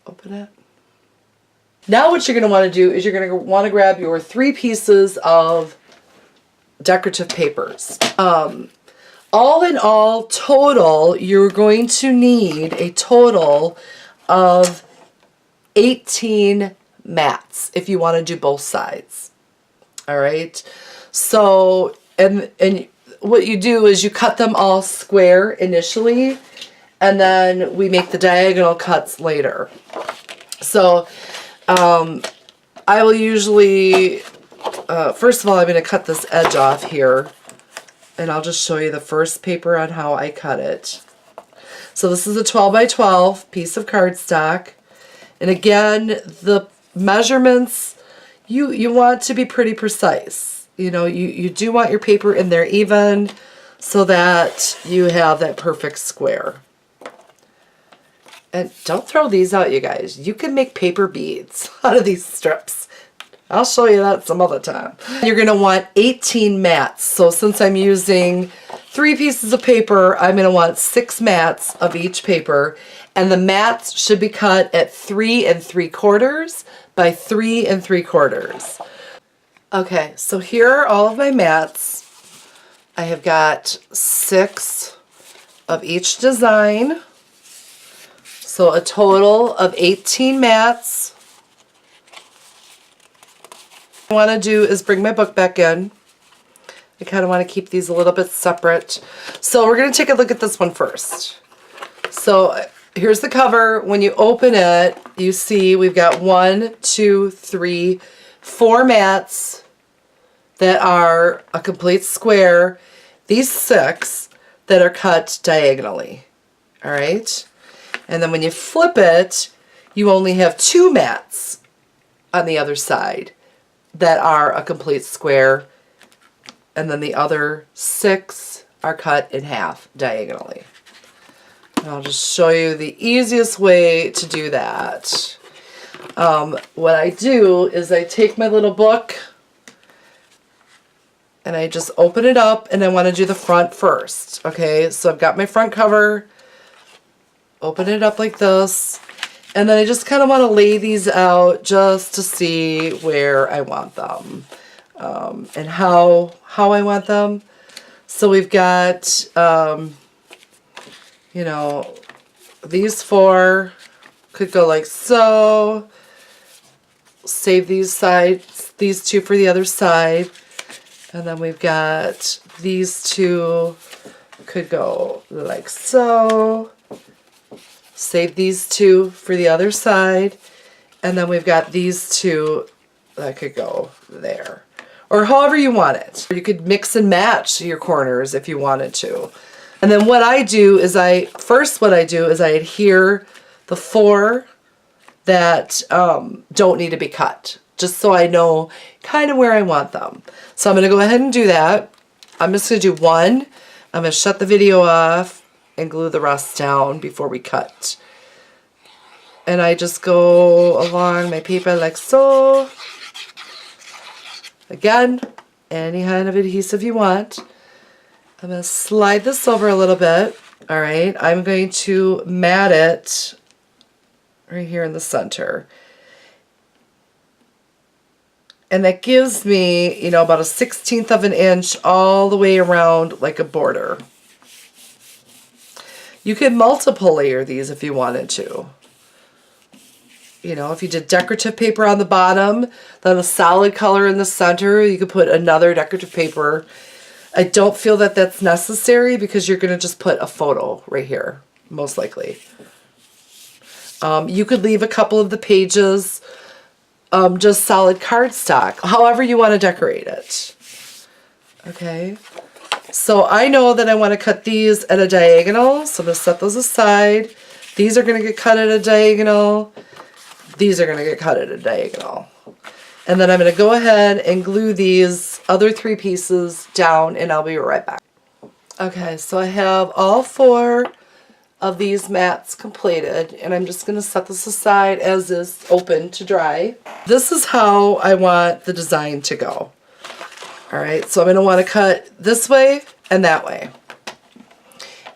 open it. Now what you're going to want to do is you're going to want to grab your 3 pieces of decorative papers. All in all, total, you're going to need a total of 18 mats if you want to do both sides. All right. So, and what you do is you cut them all square initially, and then we make the diagonal cuts later. So, I will usually, first of all, I'm going to cut this edge off here, and I'll just show you the first paper on how I cut it. So this is a 12 by 12 piece of cardstock. And again, the measurements, you want to be pretty precise. You know, you do want your paper in there even so that you have that perfect square. And don't throw these out, you guys. You can make paper beads out of these strips. I'll show you that some other time. You're going to want 18 mats. So since I'm using 3 pieces of paper, I'm going to want 6 mats of each paper. And the mats should be cut at 3 3/4 by 3 3/4. Okay, so here are all of my mats. I have got 6 of each design. So a total of 18 mats. What I want to do is bring my book back in. I kind of want to keep these a little bit separate. So we're going to take a look at this one first. So here's the cover. When you open it, you see we've got 1, 2, 3, 4 mats that are a complete square. These 6 that are cut diagonally. All right. And then when you flip it, you only have 2 mats on the other side that are a complete square. And then the other 6 are cut in half diagonally. And I'll just show you the easiest way to do that. What I do is I take my little book and I just open it up, and I want to do the front first. Okay, so I've got my front cover. Open it up like this, and then I just kind of want to lay these out just to see where I want them and how I want them. So we've got, you know, these 4 could go like so. Save these sides, these 2 for the other side, and then we've got these 2 could go like so. Save these 2 for the other side, and then we've got these 2 that could go there, or however you want it. You could mix and match your corners if you wanted to. And then what I do is I adhere the 4 that don't need to be cut, just so I know kind of where I want them. So I'm going to go ahead and do that. I'm just going to do 1. I'm going to shut the video off and glue the rest down before we cut. And I just go along my paper like so. Again, any kind of adhesive you want. I'm going to slide this over a little bit. All right, I'm going to mat it right here in the center. And that gives me, you know, about a 1/16 of an inch all the way around like a border. You could multiple layer these if you wanted to. You know, if you did decorative paper on the bottom, then a solid color in the center, you could put another decorative paper. I don't feel that that's necessary because you're going to just put a photo right here, most likely. You could leave a couple of the pages just solid cardstock, however you want to decorate it. Okay. So I know that I want to cut these at a diagonal, so I'm going to set those aside. These are going to get cut at a diagonal. These are going to get cut at a diagonal. And then I'm going to go ahead and glue these other 3 pieces down, and I'll be right back. Okay, so I have all 4 of these mats completed, and I'm just going to set this aside as is, open to dry. This is how I want the design to go. All right, so I'm going to want to cut this way and that way.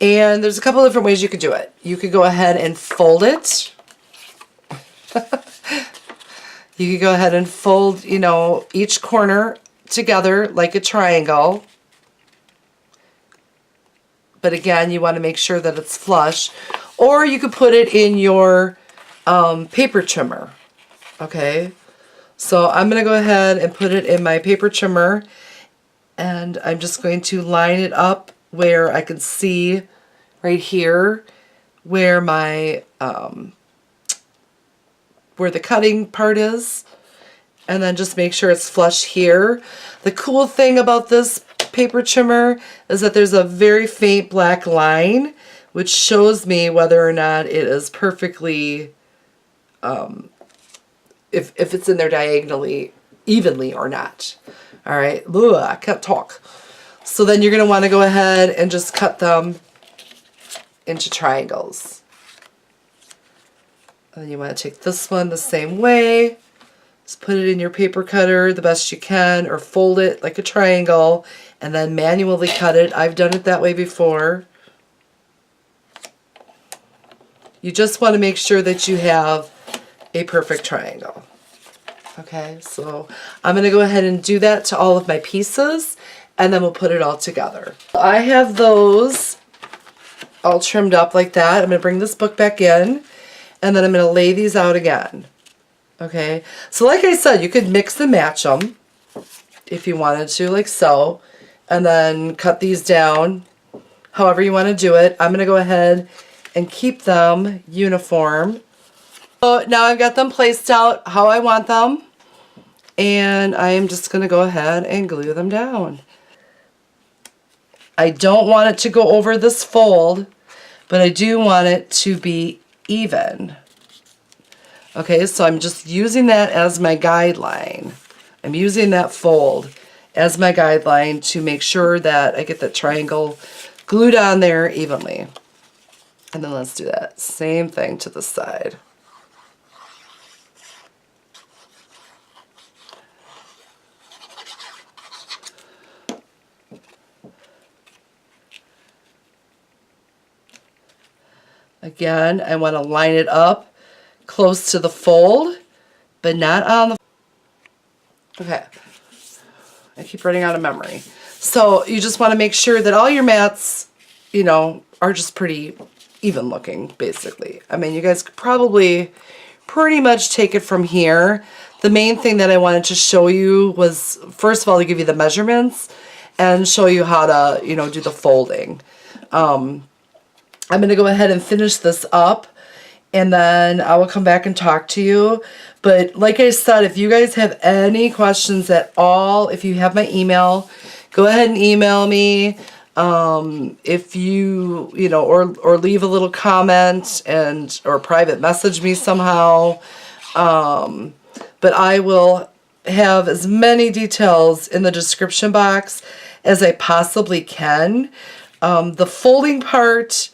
And there's a couple different ways you could do it. You could go ahead and fold it You can go ahead and fold, you know, each corner together like a triangle. But again, you want to make sure that it's flush. Or you could put it in your paper trimmer. Okay, so I'm going to go ahead and put it in my paper trimmer. And I'm just going to line it up where I can see right here where my where the cutting part is, and then just make sure it's flush here. The cool thing about this paper trimmer is that there's a very faint black line which shows me whether or not it is perfectly if it's in there diagonally evenly or not. All right, ugh, I can't talk. So then you're going to want to go ahead and just cut them into triangles. And then you want to take this one the same way. Just put it in your paper cutter the best you can, or fold it like a triangle and then manually cut it. I've done it that way before. You just want to make sure that you have a perfect triangle. Okay, so I'm going to go ahead and do that to all of my pieces, and then we'll put it all together. I have those all trimmed up like that. I'm going to bring this book back in, and then I'm going to lay these out again. Okay, so like I said, you could mix and match them if you wanted to, like so, and then cut these down however you want to do it. I'm going to go ahead and keep them uniform. So now I've got them placed out how I want them, and I am just going to go ahead and glue them down. I don't want it to go over this fold, but I do want it to be even. Okay, so I'm just using that as my guideline. I'm using that fold as my guideline to make sure that I get that triangle glued on there evenly. And then let's do that same thing to the side. Again, I want to line it up close to the fold, but not on the... Okay. I keep running out of memory. So you just want to make sure that all your mats, you know, are just pretty even looking, basically. I mean, you guys could probably pretty much take it from here. The main thing that I wanted to show you was, first of all, to give you the measurements and show you how to, you know, do the folding. I'm going to go ahead and finish this up, and then I will come back and talk to you. But like I said, if you guys have any questions at all, if you have my email, go ahead and email me. If you know, or leave a little comment or private message me somehow. But I will have as many details in the description box as I possibly can. The folding part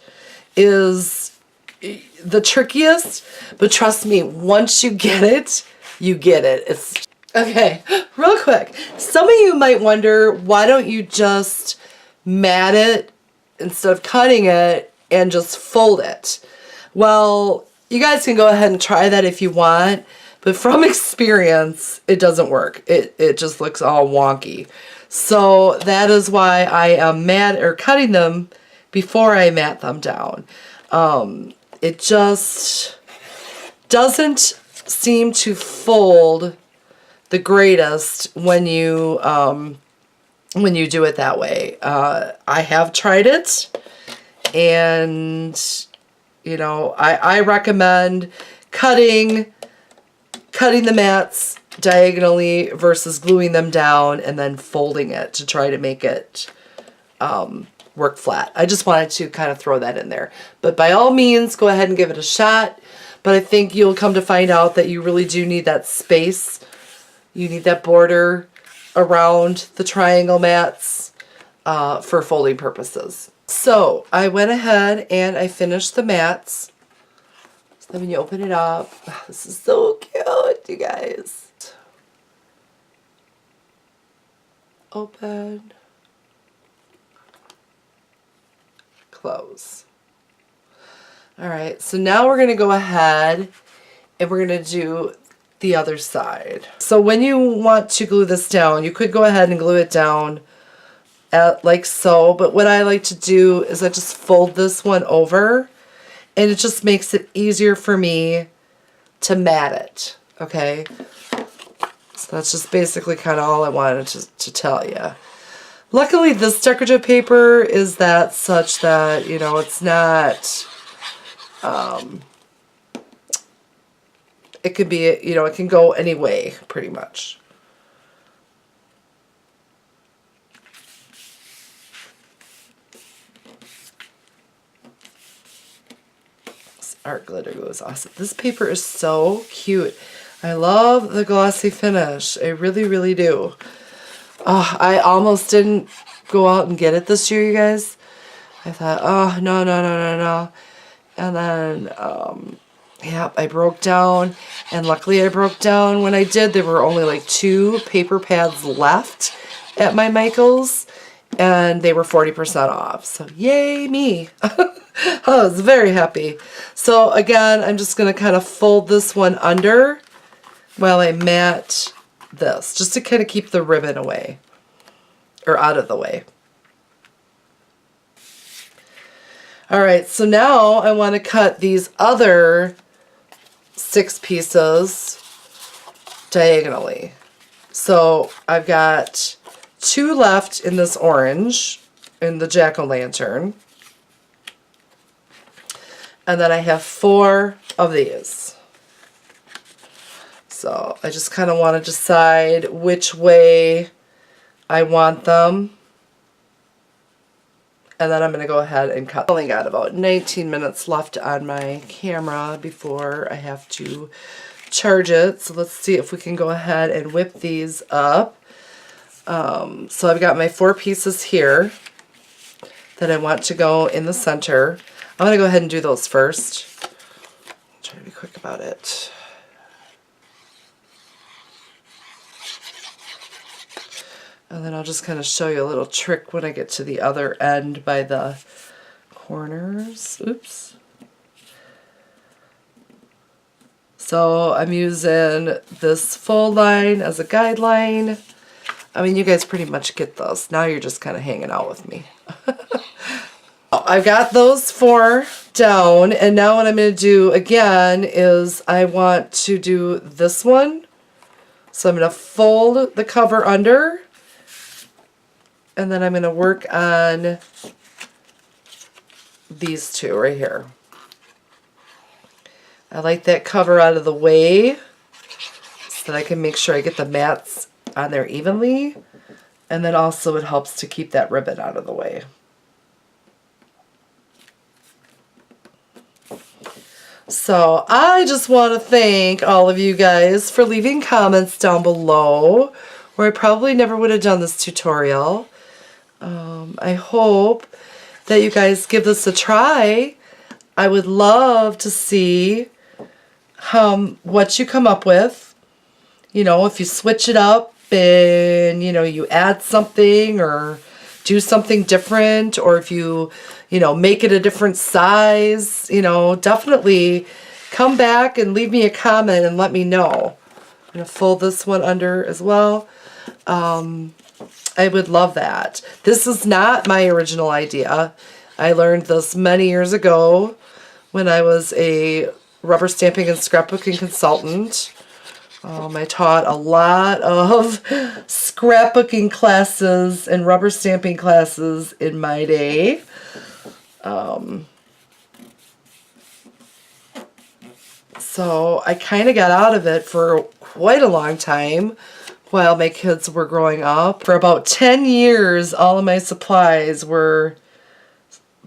is the trickiest, but trust me, once you get it, you get it. It's okay. Real quick, some of you might wonder, why don't you just mat it instead of cutting it and just fold it? Well, you guys can go ahead and try that if you want, but from experience, it doesn't work. It just looks all wonky. So that is why I am cutting them before I mat them down. It just doesn't seem to fold the greatest when you do it that way. I have tried it, and you know, I recommend cutting the mats diagonally versus gluing them down and then folding it to try to make it work flat. I just wanted to kind of throw that in there. But by all means, go ahead and give it a shot. But I think you'll come to find out that you really do need that space. You need that border around the triangle mats for folding purposes. So I went ahead and I finished the mats. So then when you open it up, this is so cute, you guys. Open. Close. All right, so now we're going to go ahead And we're going to do the other side. So when you want to glue this down, you could go ahead and glue it down like so, but what I like to do is I just fold this one over, and it just makes it easier for me to mat it, okay? So that's just basically kind of all I wanted to tell you. Luckily, this decorative paper is that such that, you know, it's not, it could be, you know, it can go any way, pretty much. This art glitter glue is awesome. This paper is so cute. I love the glossy finish. I really, really do. Oh, I almost didn't go out and get it this year, you guys. I thought, oh, no, no, no, no, no. And then, yeah, I broke down. And luckily I broke down when I did. There were only like 2 paper pads left at my Michael's. And they were 40% off. So yay me. I was very happy. So again, I'm just going to kind of fold this one under while I mat this, just to kind of keep the ribbon away, or out of the way. Alright, so now I want to cut these other 6 pieces diagonally. So I've got 2 left in this orange, in the jack-o'-lantern. And then I have 4 of these. So I just kind of want to decide which way I want them. And then I'm going to go ahead and cut. I only got about 19 minutes left on my camera before I have to charge it. So let's see if we can go ahead and whip these up. So I've got my 4 pieces here that I want to go in the center. I'm going to go ahead and do those first. Try to be quick about it. And then I'll just kind of show you a little trick when I get to the other end by the corners. Oops. So I'm using this fold line as a guideline. I mean, you guys pretty much get those. Now you're just kind of hanging out with me. I've got those 4 down, and now what I'm going to do again is I want to do this one. So I'm going to fold the cover under, and then I'm going to work on these 2 right here. I like that cover out of the way so that I can make sure I get the mats on there evenly, and then also it helps to keep that ribbon out of the way. So I just want to thank all of you guys for leaving comments down below, where I probably never would have done this tutorial. I hope that you guys give this a try. I would love to see what you come up with. You know, if you switch it up and, you know, you add something or do something different, or if you know, make it a different size, you know, definitely come back and leave me a comment and let me know. I'm going to fold this one under as well. I would love that. This is not my original idea. I learned this many years ago when I was a rubber stamping and scrapbooking consultant. I taught a lot of scrapbooking classes and rubber stamping classes in my day. So I kind of got out of it for quite a long time while my kids were growing up. For about 10 years, all of my supplies were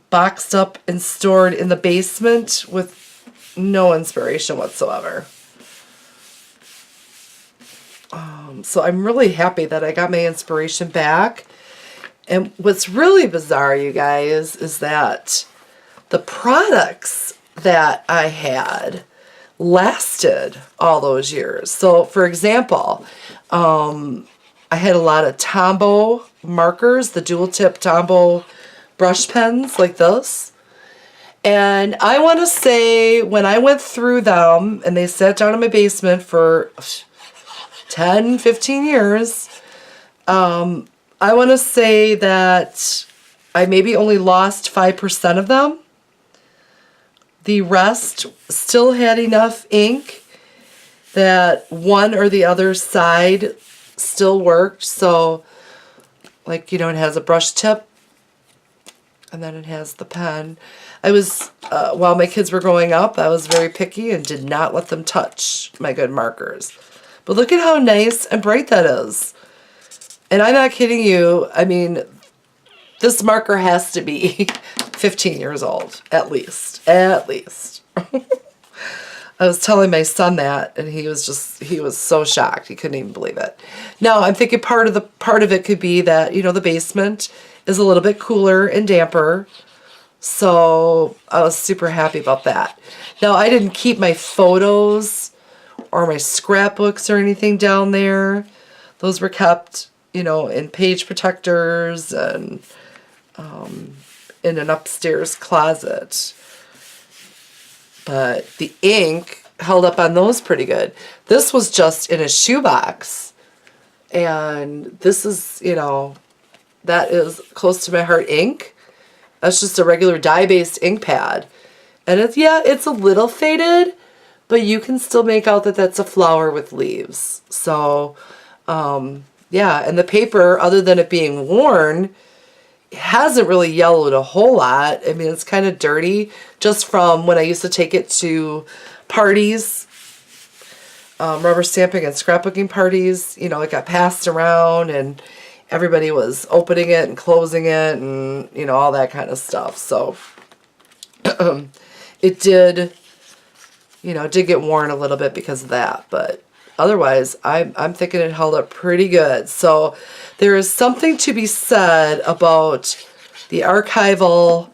boxed up and stored in the basement with no inspiration whatsoever. So I'm really happy that I got my inspiration back. And what's really bizarre, you guys, is that the products that I had lasted all those years. So, for example, I had a lot of Tombow markers, the dual tip Tombow brush pens like this. And I want to say when I went through them and they sat down in my basement for 10, 15 years, I want to say that I maybe only lost 5% of them. The rest still had enough ink that one or the other side still worked. So, like, it has a brush tip and then it has the pen. I was, while my kids were growing up, I was very picky and did not let them touch my good markers. But look at how nice and bright that is. And I'm not kidding you. I mean, this marker has to be 15 years old, at least. At least. I was telling my son that, and he was so shocked. He couldn't even believe it. Now, I'm thinking part of it could be that, the basement is a little bit cooler and damper. So I was super happy about that. Now, I didn't keep my photos or my scrapbooks or anything down there. Those were kept, in page protectors and in an upstairs closet. But the ink held up on those pretty good. This was just in a shoebox. And this is, that is close to my heart ink. That's just a regular dye-based ink pad. And it's a little faded, but you can still make out that that's a flower with leaves. So, yeah, and the paper, other than it being worn, hasn't really yellowed a whole lot. I mean, it's kind of dirty just from when I used to take it to parties, rubber stamping and scrapbooking parties. It got passed around and everybody was opening it and closing it and, all that kind of stuff. So it did get worn a little bit because of that. But otherwise, I'm thinking it held up pretty good. So there is something to be said about the archival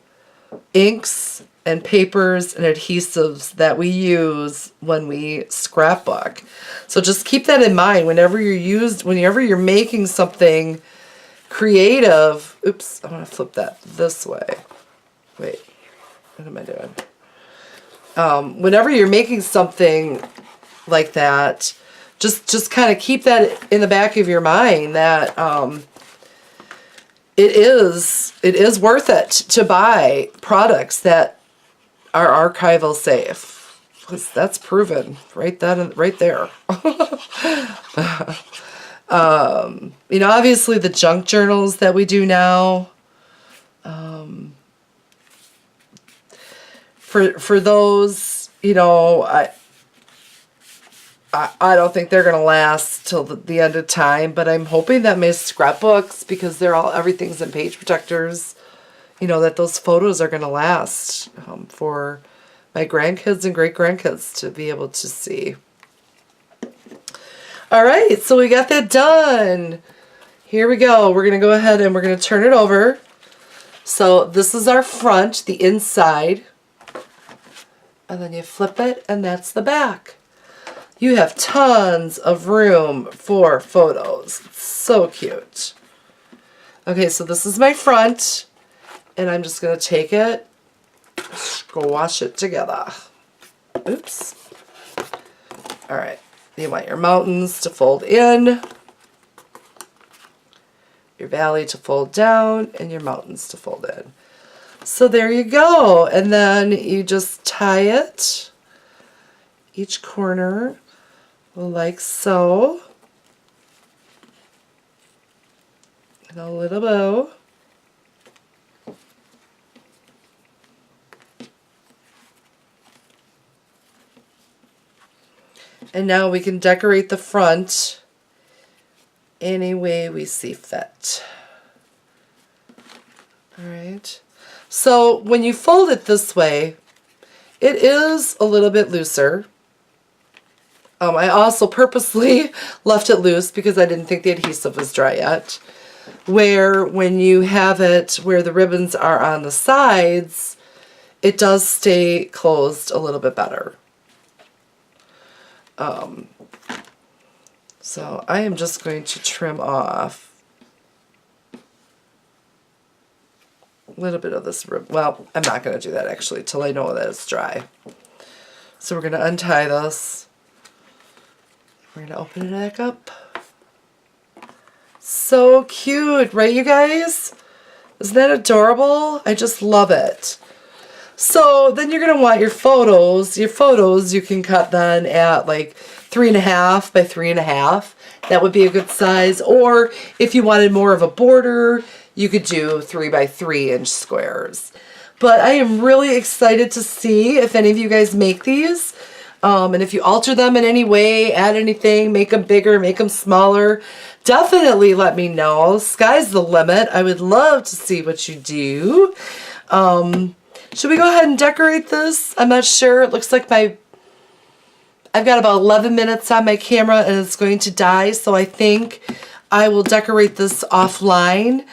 inks and papers and adhesives that we use when we scrapbook. So just keep that in mind whenever you're making something creative. Oops, I'm going to flip that this way. Wait, what am I doing? Whenever you're making something like that, just kind of keep that in the back of your mind that it is worth it to buy products that are archival safe, because that's proven right there. Obviously the junk journals that we do now, for those, I don't think they're going to last till the end of time, but I'm hoping that my scrapbooks, because everything's in page protectors, that those photos are going to last for my grandkids and great-grandkids to be able to see. All right, so we got that done. Here we go. We're going to go ahead and we're going to turn it over. So this is our front, the inside. And then you flip it, and that's the back. You have tons of room for photos. It's so cute. Okay, so this is my front, and I'm just going to take it, squash it together. Oops. All right. You want your mountains to fold in, your valley to fold down, and your mountains to fold in. So there you go. And then you just tie it, each corner, like so. And a little bow. And now we can decorate the front any way we see fit. All right. So when you fold it this way, it is a little bit looser. I also purposely left it loose because I didn't think the adhesive was dry yet. Where when you have it where the ribbons are on the sides, it does stay closed a little bit better. So I am just going to trim off A little bit of this ribbon. Well, I'm not going to do that actually till I know that it's dry. So we're going to untie this. We're going to open it back up. So cute, right you guys? Isn't that adorable? I just love it. So then you're going to want your photos. Your photos you can cut then at like 3.5 by 3.5. That would be a good size. Or if you wanted more of a border, you could do 3 by 3 inch squares. But I am really excited to see if any of you guys make these. And if you alter them in any way, add anything, make them bigger, make them smaller, definitely let me know. Sky's the limit. I would love to see what you do. Should we go ahead and decorate this? I'm not sure. It looks like I've got about 11 minutes on my camera and it's going to die. So I think I will decorate this offline.